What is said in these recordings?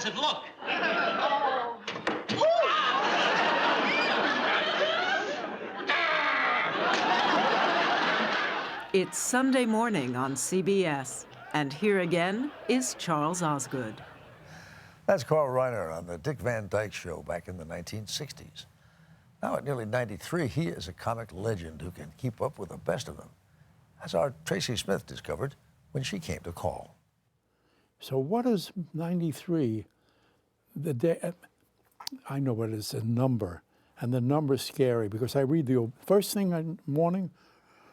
does it look? It's Sunday morning on CBS, and here again is Charles Osgood. That's Carl Reiner on the Dick Van Dyke Show back in the 1960s. Now at nearly 93, he is a comic legend who can keep up with the best of them, as our Tracy Smith discovered when she came to call. So what is 93? The day, I know what it is, a number, and the number's scary because I read the first thing in the morning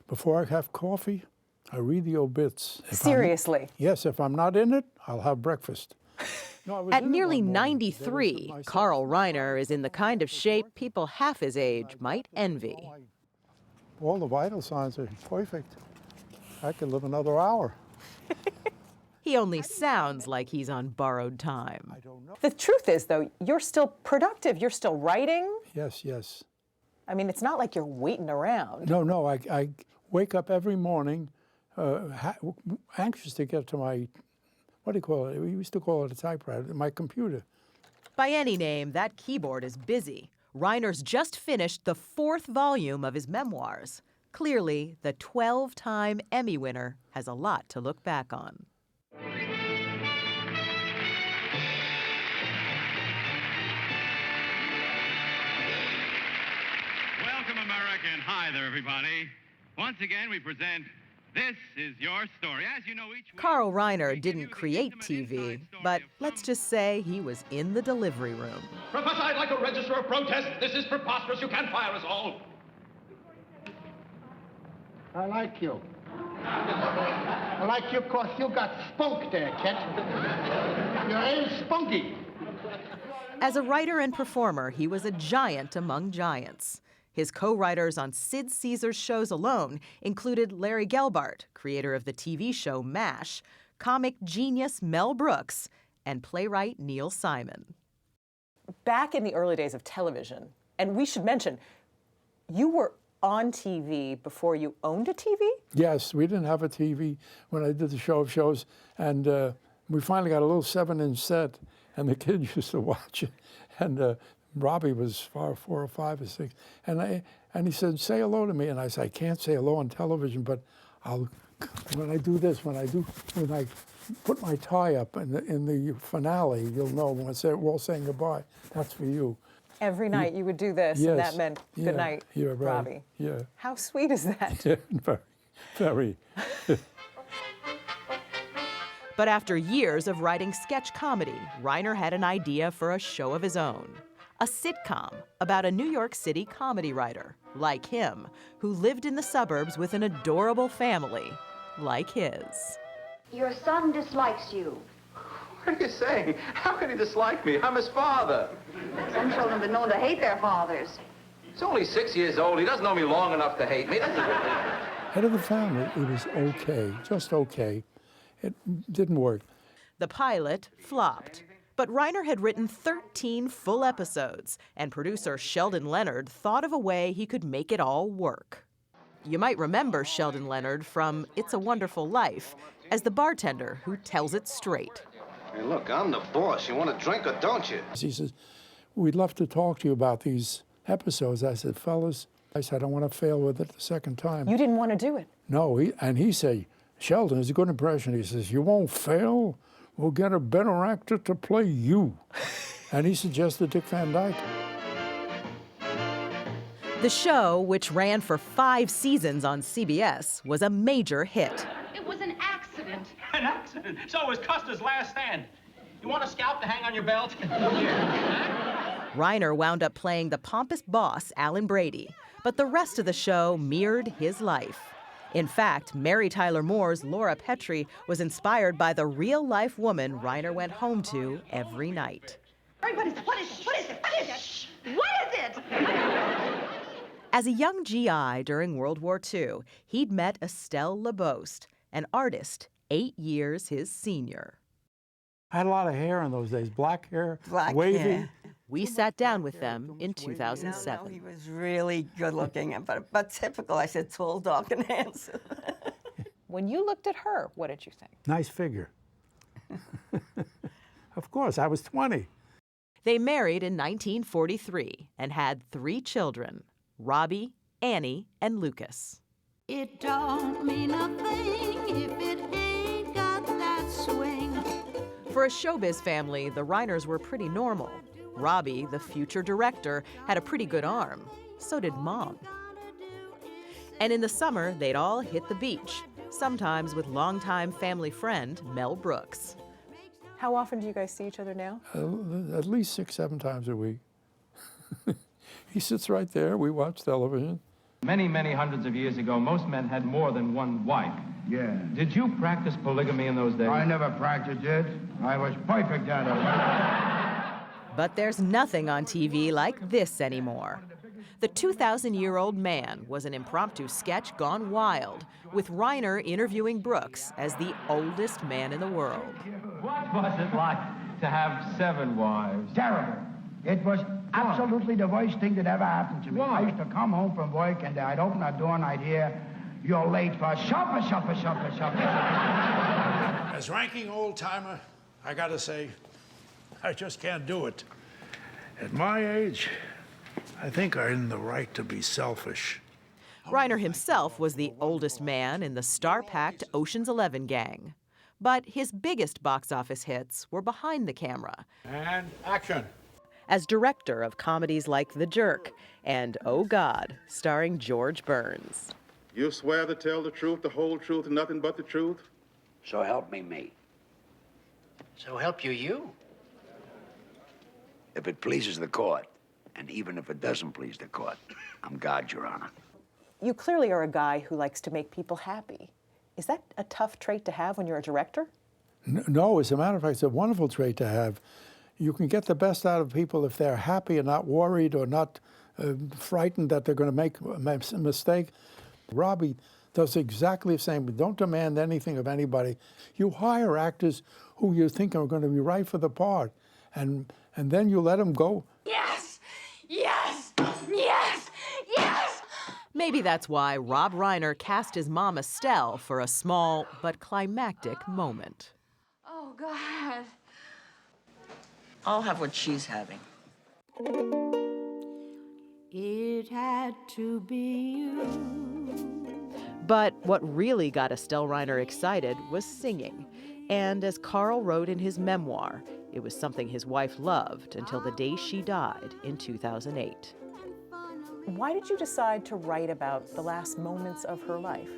before I have coffee, I read the obits. Seriously? Yes, if I'm not in it, I'll have breakfast. No, At nearly 93, Carl Reiner is in the kind of shape people half his age might envy. All the vital signs are perfect. I could live another hour. He only sounds like he's on borrowed time. I don't know. The truth is, though, you're still productive. You're still writing. Yes, yes. I mean, it's not like you're waiting around. No, I wake up every morning anxious to get to my, what do you call it? We used to call it a typewriter, my computer. By any name, that keyboard is busy. Reiner's just finished the 4th volume of his memoirs. Clearly, the 12-time Emmy winner has a lot to look back on. Welcome, America, and hi there, everybody. Once again, we present This Is Your Story. As you know, each week, Carl Reiner didn't create TV, but let's just say he was in the delivery room. Professor, I'd like to register a protest. This is preposterous. You can't fire us all. I like you. I like you because you got spunk there, kid. You're real spunky. As a writer and performer, he was a giant among giants. His co-writers on Sid Caesar's shows alone included Larry Gelbart, creator of the TV show MASH, comic genius Mel Brooks, and playwright Neil Simon. Back in the early days of television, and we should mention, you were on TV before you owned a TV? Yes, we didn't have a TV when I did the show of shows, and we finally got a little 7-inch set, and the kids used to watch it, and Robbie was 4 or 5 or 6, and he said, "Say hello to me," and I said, "I can't say hello on television, but when I do this, when I put my tie up in the finale, you'll know when we're all saying goodbye. That's for you." Every night you would do this, yes, and that meant good night, yeah, right, Robbie. Yeah. How sweet is that? Yeah, very. But after years of writing sketch comedy, Reiner had an idea for a show of his own. A sitcom about a New York City comedy writer, like him, who lived in the suburbs with an adorable family, like his. Your son dislikes you. What are you saying? How can he dislike me? I'm his father. Some children have been known to hate their fathers. He's only 6 years old. He doesn't know me long enough to hate me. Head of the family, it was okay, just okay. It didn't work. The pilot flopped, but Reiner had written 13 full episodes, and producer Sheldon Leonard thought of a way he could make it all work. You might remember Sheldon Leonard from It's a Wonderful Life as the bartender who tells it straight. Hey, look, I'm the boss. You want a drink or don't you? He says, "We'd love to talk to you about these episodes." I said, "Fellas," I said, "I don't want to fail with it the second time." You didn't want to do it? No, he said, "Sheldon, it's a good impression." He says, "You won't fail. We'll get a better actor to play you." And he suggested Dick Van Dyke. The show, which ran for 5 seasons on CBS, was a major hit. It was an accident. An accident? So was Custer's last stand. You want a scalp to hang on your belt? Reiner wound up playing the pompous boss, Alan Brady, but the rest of the show mirrored his life. In fact, Mary Tyler Moore's Laura Petry was inspired by the real-life woman Reiner went home to every night. What is it? What is it? What is it? What is it? What is it? As a young GI during World War II, he'd met Estelle LeBost, an artist 8 years his senior. I had a lot of hair in those days, black hair, Black wavy. hair. We sat down with them in 2007. No, he was really good looking, but typical. I said tall, dark, and handsome. When you looked at her, what did you think? Nice figure. Of course, I was 20. They married in 1943 and had 3 children, Robbie, Annie, and Lucas. It don't mean a thing if it ain't got that swing. For a showbiz family, the Reiners were pretty normal. Robbie, the future director, had a pretty good arm. So did Mom. And in the summer, they'd all hit the beach, sometimes with longtime family friend Mel Brooks. How often do you guys see each other now? At least 6, 7 times a week. He sits right there. We watch television. Many, many hundreds of years ago, most men had more than one wife. Yeah. Did you practice polygamy in those days? I never practiced it. I was perfect at it. But there's nothing on TV like this anymore. The 2,000-year-old man was an impromptu sketch gone wild, with Reiner interviewing Brooks as the oldest man in the world. What was it like to have 7 wives? Terrible. It was absolutely the worst thing that ever happened to me. Why? I used to come home from work and I'd open the door and I'd hear, "You're late for supper, supper, supper, supper." As ranking old-timer, I gotta say, I just can't do it. At my age, I think I'm in the right to be selfish. Reiner himself was the oldest man in the star-packed Ocean's 11 gang. But his biggest box office hits were behind the camera. And action. As director of comedies like The Jerk and Oh God, starring George Burns. You swear to tell the truth, the whole truth, and nothing but the truth? So help me. So help you? If it pleases the court, and even if it doesn't please the court, I'm God, Your Honor. You clearly are a guy who likes to make people happy. Is that a tough trait to have when you're a director? No, as a matter of fact, it's a wonderful trait to have. You can get the best out of people if they're happy and not worried or not frightened that they're going to make a mistake. Robbie does exactly the same. Don't demand anything of anybody. You hire actors who you think are going to be right for the part, and then you let them go. Yes! Yes! Yes! Yes! Maybe that's why Rob Reiner cast his mom Estelle for a small but climactic moment. Oh, God. I'll have what she's having. It had to be you. But what really got Estelle Reiner excited was singing. And as Carl wrote in his memoir, it was something his wife loved until the day she died in 2008. Why did you decide to write about the last moments of her life?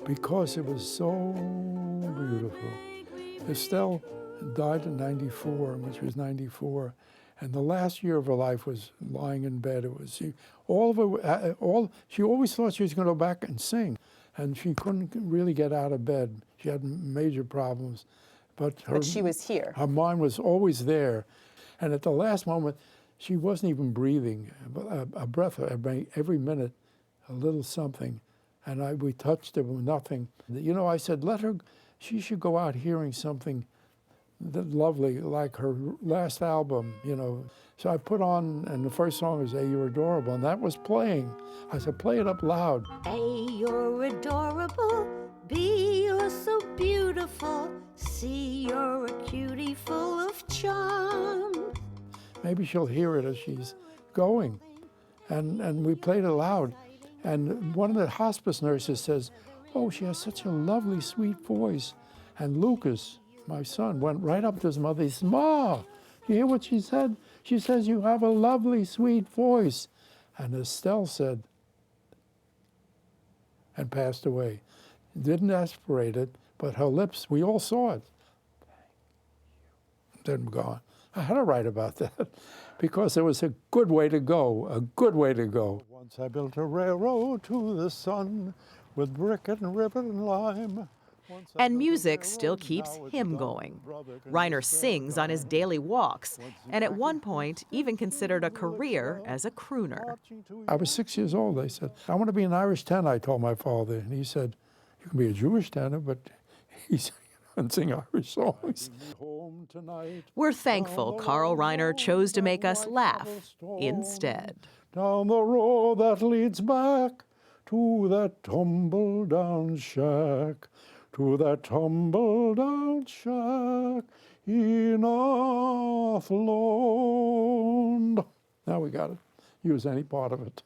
Because it was so beautiful. Estelle died in '94, when she was 94, and the last year of her life was lying in bed. It was she always thought she was going to go back and sing, and she couldn't really get out of bed. She had major problems, but she was here. Her mind was always there, and at the last moment, she wasn't even breathing. A breath every minute, a little something, and we touched her with nothing. You know, I said, let her. She should go out hearing something lovely, like her last album, you know. So I put on, and the first song was "Hey, You're Adorable," and that was playing. I said, play it up loud. A, you're adorable. B, you're so beautiful. C, you're a cutie full of charm. Maybe she'll hear it as she's going. And we played it loud. And one of the hospice nurses says, "Oh, she has such a lovely, sweet voice." And Lucas, my son, went right up to his mother. He said, "Ma, you hear what she said? She says you have a lovely, sweet voice." And Estelle said, and passed away. Didn't aspirate it, but her lips, we all saw it. Then gone. I had to write about that because it was a good way to go, a good way to go. Once I built a railroad to the sun with brick and ribbon and lime. And music still keeps him going. Reiner sings on his daily walks, and at one point even considered a career as a crooner. I was 6 years old. I said, "I want to be an Irish tenor," I told my father. And he said, "You can be a Jewish tenor, but he's and sing Irish songs." We're thankful Carl Reiner chose to make us laugh instead. Down the road that leads back to that tumble-down shack, to that tumble-down shack enough loaned. Now we got it. Use any part of it.